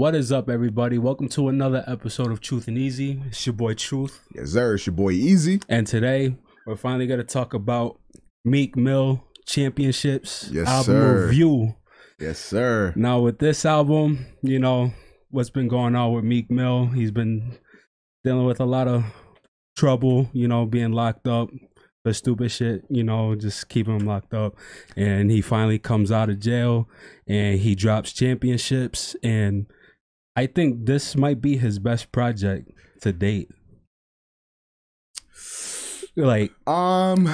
What is up, everybody? Welcome to another episode of Truth and Easy. It's your boy Truth. Yes, sir. It's your boy Eazy. And today, we're finally going to talk about Meek Mill Championships album review. Yes, sir. Now, with this album, you know, what's been going on with Meek Mill? He's been dealing with a lot of trouble, you know, being locked up for stupid shit, you know, just keeping him locked up. And he finally comes out of jail and he drops Championships. And I think this might be his best project to date. Like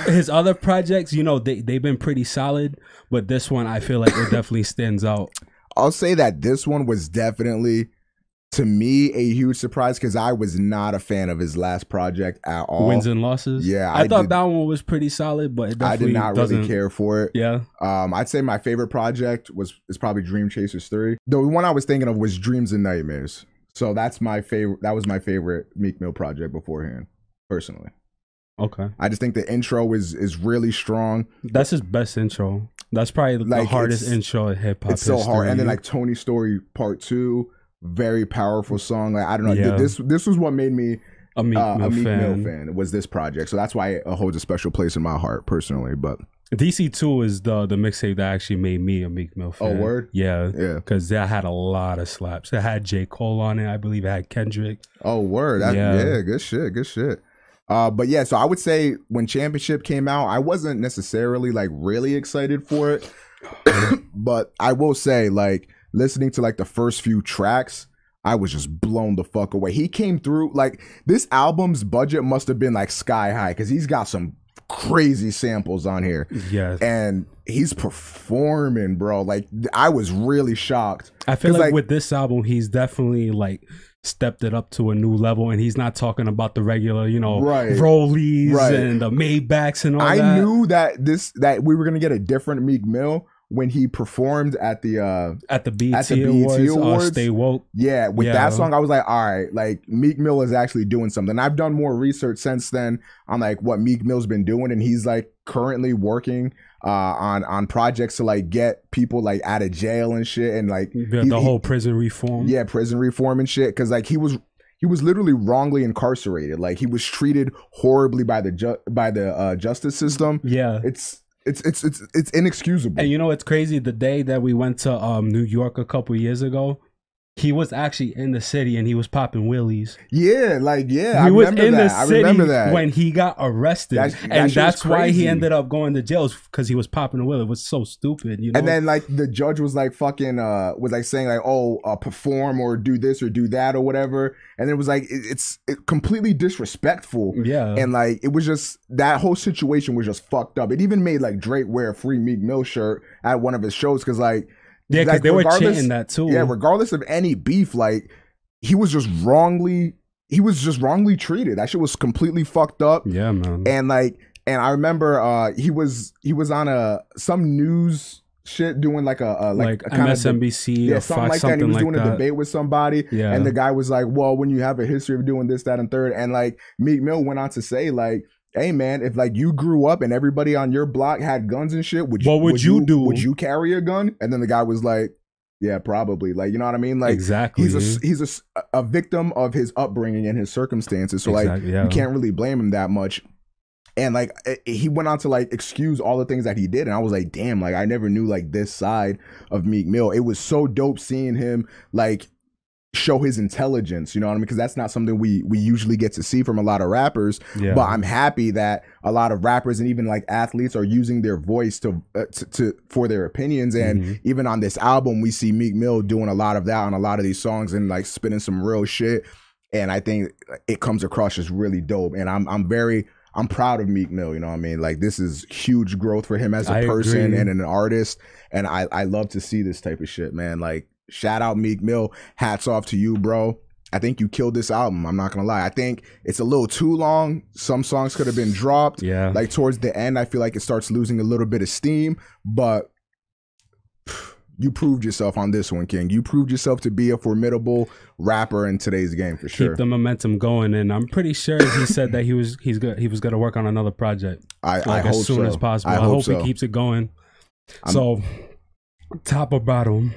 his other projects, you know, they've been pretty solid, but this one I feel like it definitely stands out. I'll say that this one was definitely, to me, a huge surprise because I was not a fan of his last project at all. Wins and Losses. Yeah, I thought that one was pretty solid, but it I did not really care for it. Yeah. I'd say my favorite project is probably Dream Chasers 3. The one I was thinking of was Dreams and Nightmares. So that's my favorite. That was my favorite Meek Mill project beforehand, personally. Okay. I just think the intro is really strong. That's his best intro. That's probably like the hardest intro in hip hop. It's so hard. And then like Tony Story Part 2, very powerful song. Like I don't know. Yeah. This was what made me a Meek Mill fan. Was this project. So that's why it holds a special place in my heart personally. But DC2 is the mixtape that actually made me a Meek Mill fan. Oh, word? Yeah. Because that had a lot of slaps. It had J. Cole on it. I believe it had Kendrick. Oh, word. Yeah, good shit. Good shit. But yeah, so I would say when Championship came out, I wasn't necessarily like really excited for it. But I will say, like, listening to like the first few tracks, I was just blown the fuck away. He came through, like, this album's budget must have been like sky high because he's got some crazy samples on here. Yeah. And he's performing, bro. Like, I was really shocked. I feel like with this album, he's definitely like stepped it up to a new level, and he's not talking about the regular, you know, rollies and the Maybachs and all that. I knew that we were gonna get a different Meek Mill when he performed at the BET Awards. Stay Woke. Yeah, with that song, I was like, all right, like Meek Mill is actually doing something. I've done more research since then on like what Meek Mill's been doing, and he's like currently working on projects to like get people like out of jail and shit, and like the whole prison reform. Yeah, prison reform and shit. Because like he was literally wrongly incarcerated. Like he was treated horribly by the justice system. Yeah, it's inexcusable. And you know, it's crazy. The day that we went to New York a couple years ago, he was actually in the city and he was popping wheelies. Yeah, like I remember that when he got arrested, that's why he ended up going to jail, because he was popping a wheelie. It was so stupid, you know. And then like the judge was like fucking was like saying like, oh, perform or do this or do that or whatever, and it was like it's completely disrespectful. Yeah, and like it was just, that whole situation was just fucked up. It even made like Drake wear a Free Meek Mill shirt at one of his shows because like. Yeah, because they were chanting that too. Yeah, regardless of any beef, like he was just wrongly treated. That shit was completely fucked up. Yeah, man. And I remember he was on some news shit doing like a kind MSNBC or something like that. And he was doing a debate with somebody. Yeah. And the guy was like, well, when you have a history of doing this, that, and third, and like Meek Mill went on to say like, hey man, if like you grew up and everybody on your block had guns and shit, would you do? Would you carry a gun? And then the guy was like, yeah, probably. Like, you know what I mean? Like, exactly. He's a victim of his upbringing and his circumstances. So like, you can't really blame him that much. And like, he went on to like excuse all the things that he did, and I was like, damn, like I never knew like this side of Meek Mill. It was so dope seeing him like show his intelligence, you know what I mean? Because that's not something we usually get to see from a lot of rappers. Yeah. But I'm happy that a lot of rappers and even like athletes are using their voice to for their opinions. And even on this album, we see Meek Mill doing a lot of that on a lot of these songs and like spitting some real shit. And I think it comes across as really dope. And I'm proud of Meek Mill, you know what I mean? Like this is huge growth for him as a person and an artist. And I love to see this type of shit, man. Like, shout out Meek Mill. Hats off to you, bro. I think you killed this album. I'm not gonna lie. I think it's a little too long. Some songs could have been dropped. Yeah. Like towards the end, I feel like it starts losing a little bit of steam. But you proved yourself on this one, King. You proved yourself to be a formidable rapper in today's game for sure. Keep the momentum going, and I'm pretty sure he said that he was going to work on another project. I hope as soon as possible. I hope he keeps it going. So, top or bottom,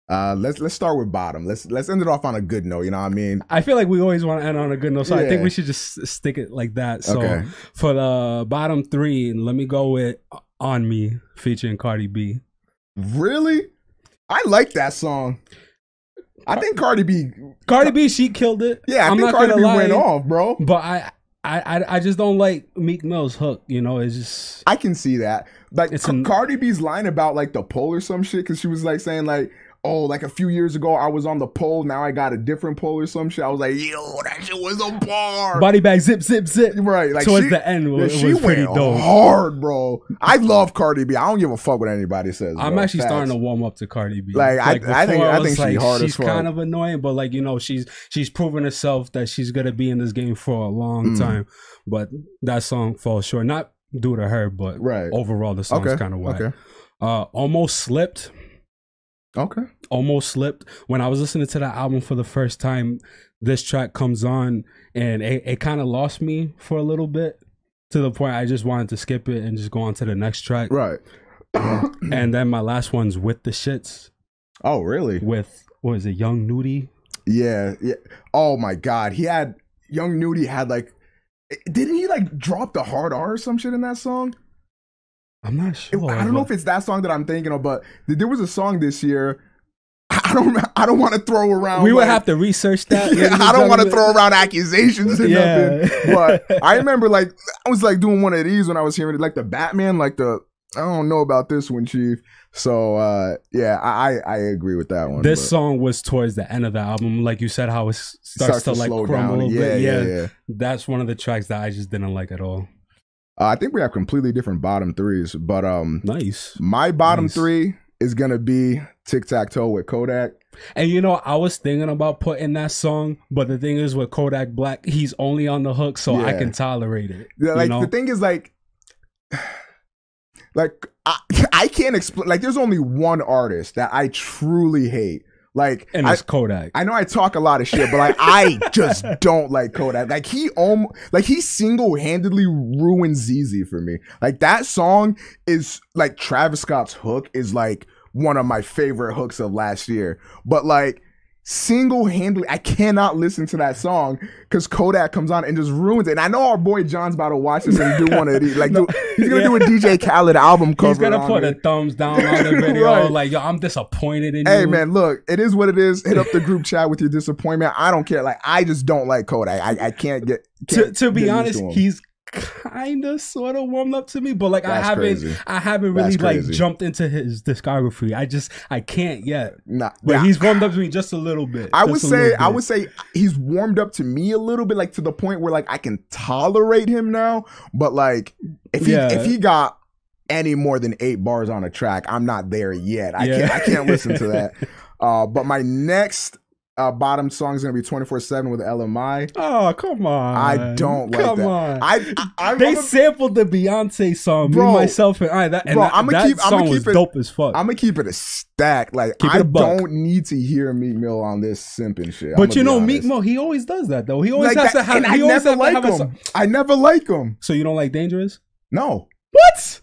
Let's start with bottom. Let's end it off on a good note. You know what I mean? I feel like we always want to end on a good note, so I think we should just stick it like that. So for the bottom 3, let me go with "On Me" featuring Cardi B. Really? I like that song. I think Cardi B, she killed it. Yeah, I think Cardi B went off, bro. But I just don't like Meek Mill's hook. You know, it's just, I can see that. Like Cardi B's line about like the pole or some shit, because she was like saying like, oh, like a few years ago I was on the pole, now I got a different pole or some shit. I was like, yo, that shit was a bar. Body bag, zip, zip, zip. Right. Like towards the end, she was pretty dope. Hard, bro. I love Cardi B. I don't give a fuck what anybody says. I'm actually starting to warm up to Cardi B. Like I think she's hard as fuck. She's kind of annoying, but like, you know, she's proven herself that she's gonna be in this game for a long time. But that song falls short. Not due to her, but overall the song's kind of whack. Almost Slipped. Almost Slipped. When I was listening to that album for the first time, this track comes on and it kind of lost me for a little bit, to the point I just wanted to skip it and just go on to the next track. Right. And then my last one's With the Shits. Oh, really? With, what is it, Young Nudie? Yeah. Oh my God. Young Nudie had like, didn't he like drop the hard R or some shit in that song? I'm not sure. I don't know if it's that song that I'm thinking of, but there was a song this year. I don't want to throw around. We would have to research that. Yeah, I don't want to throw around accusations and nothing. But I remember like I was like doing one of these when I was hearing it, like the Batman, like I don't know about this one, Chief. So yeah, I agree with that one. This song was towards the end of the album, like you said, how it starts to like crumble a little bit. Yeah, that's one of the tracks that I just didn't like at all. I think we have completely different bottom 3s, but nice. My bottom 3 is gonna be Tic Tac Toe with Kodak. And you know, I was thinking about putting that song, but the thing is with Kodak Black, he's only on the hook, so I can tolerate it. Yeah, like the thing is like I can't explain. Like, there's only one artist that I truly hate. Like, and it's Kodak. I know I talk a lot of shit, but like I just don't like Kodak. Like he single-handedly ruined Eazy for me. Like that song is like Travis Scott's hook is like one of my favorite hooks of last year. But like single-handedly, I cannot listen to that song because Kodak comes on and just ruins it. And I know our boy John's about to watch this and do one of these. Like, he's gonna do a DJ Khaled album cover. He's gonna put a thumbs down on the video. Like, yo, I'm disappointed in you. Hey, man, look, it is what it is. Hit up the group chat with your disappointment. I don't care. Like, I just don't like Kodak. I can't get. To be honest, he's kind of sort of warmed up to me, but like I haven't really like jumped into his discography. I can't yet. But he's warmed up to me just a little bit. I would say he's warmed up to me a little bit, like to the point where like I can tolerate him now. But like if he got any more than 8 bars on a track, I'm not there yet. I can't listen to that. But my next bottom song is gonna be 24/7 with LMI. Oh, come on! I don't like that. Come on! They sampled the Beyonce song, bro, me, myself, and I. That song was dope as fuck. I'm gonna keep it a stack. Like I don't need to hear Meek Mill on this simping shit. But you know, Meek Mill, he always does that though. He always has to have. I never like him. I never like him. So you don't like Dangerous? No. What?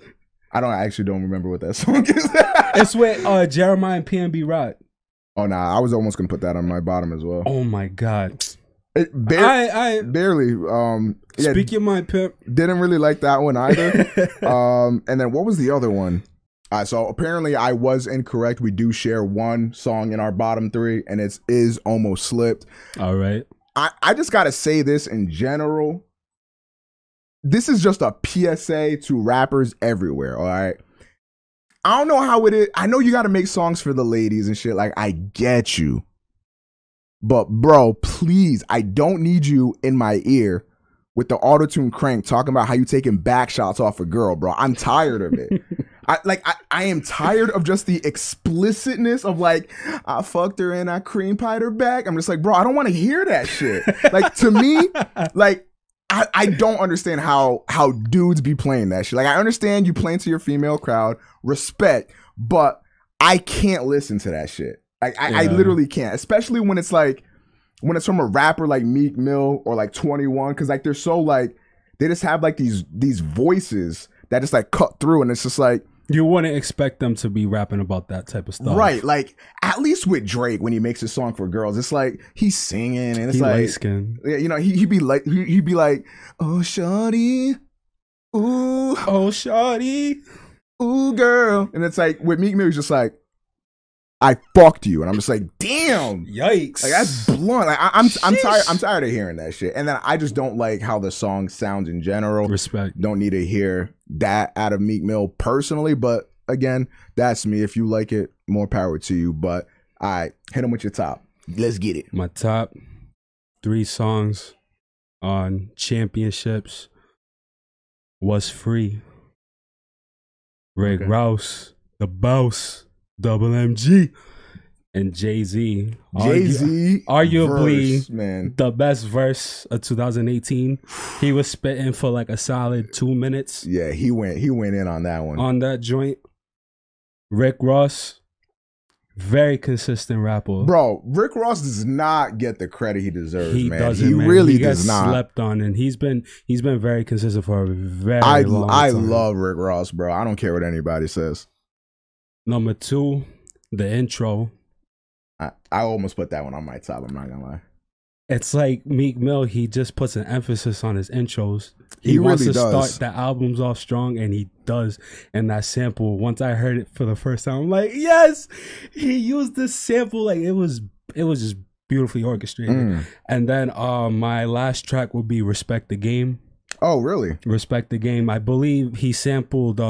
I actually don't remember what that song is. It's with Jeremiah and PNB Rock. Oh, nah, I was almost going to put that on my bottom as well. Oh, my God. Barely. Speak your mind, pimp. Didn't really like that one either. And then what was the other one? So apparently I was incorrect. We do share one song in our bottom 3, and it is Almost Slipped. All right. I just got to say this in general. This is just a PSA to rappers everywhere, all right? I don't know how it is. I know you got to make songs for the ladies and shit. Like, I get you. But, bro, please, I don't need you in my ear with the auto-tune crank talking about how you taking back shots off a girl, bro. I'm tired of it. I am tired of just the explicitness of, like, I fucked her and I cream pied her back. I'm just like, bro, I don't want to hear that shit. Like, to me, like, I don't understand how dudes be playing that shit. Like, I understand you playing to your female crowd, respect, but I can't listen to that shit. Like, I literally can't, especially when it's from a rapper like Meek Mill or like 21, because like they're so like, they just have like these voices that just like cut through, and it's just like, You wouldn't expect them to be rapping about that type of stuff. Right. Like, at least with Drake, when he makes a song for girls, it's like he's singing and it's light skin. You know, he'd be like, oh, shawty. Ooh. Oh, shawty. Ooh, girl. And it's like, with Meek Mill, he's just like, I fucked you. And I'm just like, damn. Yikes. Like, that's blunt. Like, I'm tired of hearing that shit. And then I just don't like how the song sounds in general. Respect. Don't need to hear that out of Meek Mill personally. But again, that's me. If you like it, more power to you. But all right, hit him with your top. Let's get it. My top 3 songs on championships was Free, Rick Ross, The Boss, Double MG, and Jay-Z. Arguably verse, man. The best verse of 2018. He was spitting for like a solid 2 minutes. Yeah, he went in on that one. On that joint. Rick Ross, very consistent rapper. Bro, Rick Ross does not get the credit he deserves, he man. Doesn't, he man. really he does not. Slept on, and he's been very consistent for a very long time. I love Rick Ross, bro. I don't care what anybody says. Number 2, the intro. I almost put that one on my top. I'm not gonna lie. It's like Meek Mill. He just puts an emphasis on his intros. He wants really to does. start the albums off strong, and he does. And that sample, once I heard it for the first time, I'm like, yes, he used this sample. Like it was just beautifully orchestrated. And then my last track would be Respect the Game. Oh, really? Respect the Game. I believe he sampled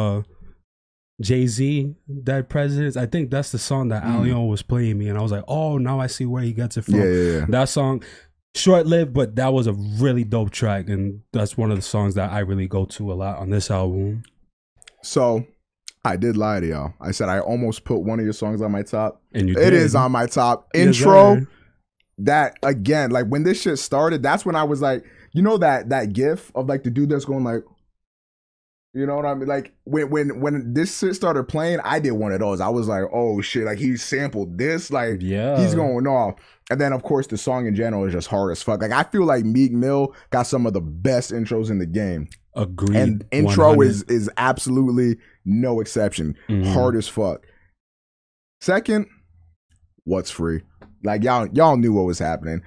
Jay-Z, Dead Presidents. I think that's the song that Allion was playing me, and I was like, oh, now I see where he gets it from. Yeah. That song, short-lived, but that was a really dope track, and that's one of the songs that I really go to a lot on this album. So I did lie to y'all. I said I almost put one of your songs on my top. And you did. It is on my top. Intro. Yes, that again, like when this shit started, that's when I was like, you know that gif of like the dude that's going like, you know what I mean? Like when this shit started playing, I did one of those. I was like, oh shit, like he sampled this, like he's going off. And then of course the song in general is just hard as fuck. Like I feel like Meek Mill got some of the best intros in the game. Agreed. And intro is absolutely no exception. Hard as fuck. Second, What's Free? Like y'all knew what was happening.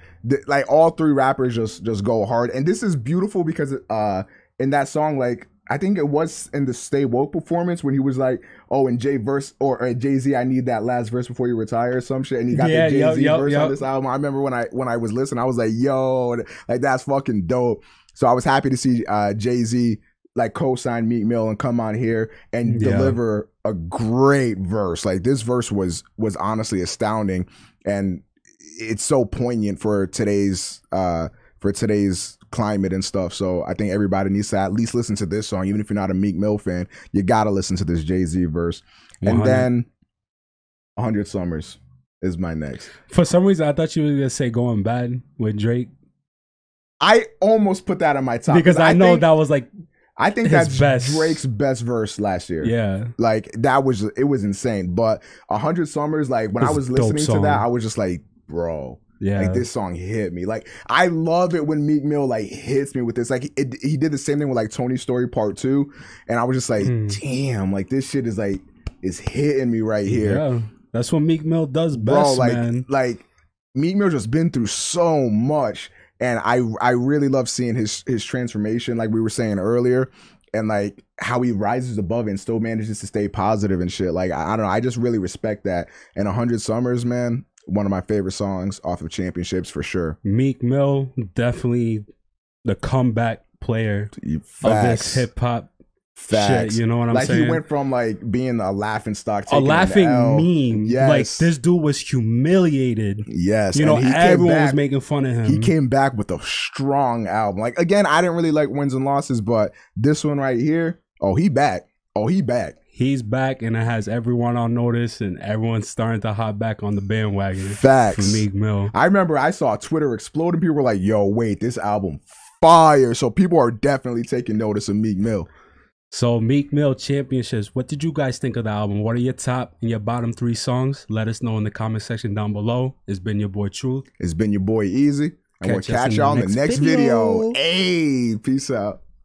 Like all 3 rappers just go hard. And this is beautiful because in that song, like I think it was in the Stay Woke performance when he was like, oh, in Jay-Z, I need that last verse before you retire or some shit. And he got the Jay-Z verse on this album. I remember when I was listening, I was like, yo, like that's fucking dope. So I was happy to see Jay-Z like co-sign Meek Mill and come on here and deliver a great verse. Like this verse was honestly astounding, and it's so poignant for today's climate and stuff. So I think everybody needs to at least listen to this song. Even if you're not a Meek Mill fan, you gotta listen to this Jay-Z verse. 100. And then 100 Summers is my next. For some reason, I thought you were gonna say Going Bad with Drake. I almost put that on my top because I know that was like I think that's Drake's best verse last year. Yeah, like it was insane. But 100 Summers, like when I was listening to that, I was just like, bro. Yeah, like this song hit me. Like I love it when Meek Mill like hits me with this. Like he did the same thing with like Tony's Story Part 2, and I was just like, damn, like this shit is like is hitting me right here. Yeah, that's what Meek Mill does best, bro. Man. Like Meek Mill just been through so much, and I really love seeing his transformation, like we were saying earlier, and like how he rises above it and still manages to stay positive and shit. Like I don't know, I just really respect that. And 100 Summers, man. One of my favorite songs off of Championships for sure. Meek Mill, definitely the comeback player of this hip hop shit. You know what I'm saying? Like he went from like being a laughing stock, a laughing meme. Yes. Like this dude was humiliated. Yes, you know, everyone was making fun of him. He came back with a strong album. Like again, I didn't really like Wins and Losses, but this one right here, he back. He's back, and it has everyone on notice, and everyone's starting to hop back on the bandwagon. Facts. For Meek Mill. I remember I saw Twitter explode, and people were like, yo, wait, this album fire. So people are definitely taking notice of Meek Mill. So Meek Mill Championships, what did you guys think of the album? What are your top and your bottom 3 songs? Let us know in the comment section down below. It's been your boy Truth. It's been your boy Eazy. And we'll catch y'all in the next video. Hey, peace out.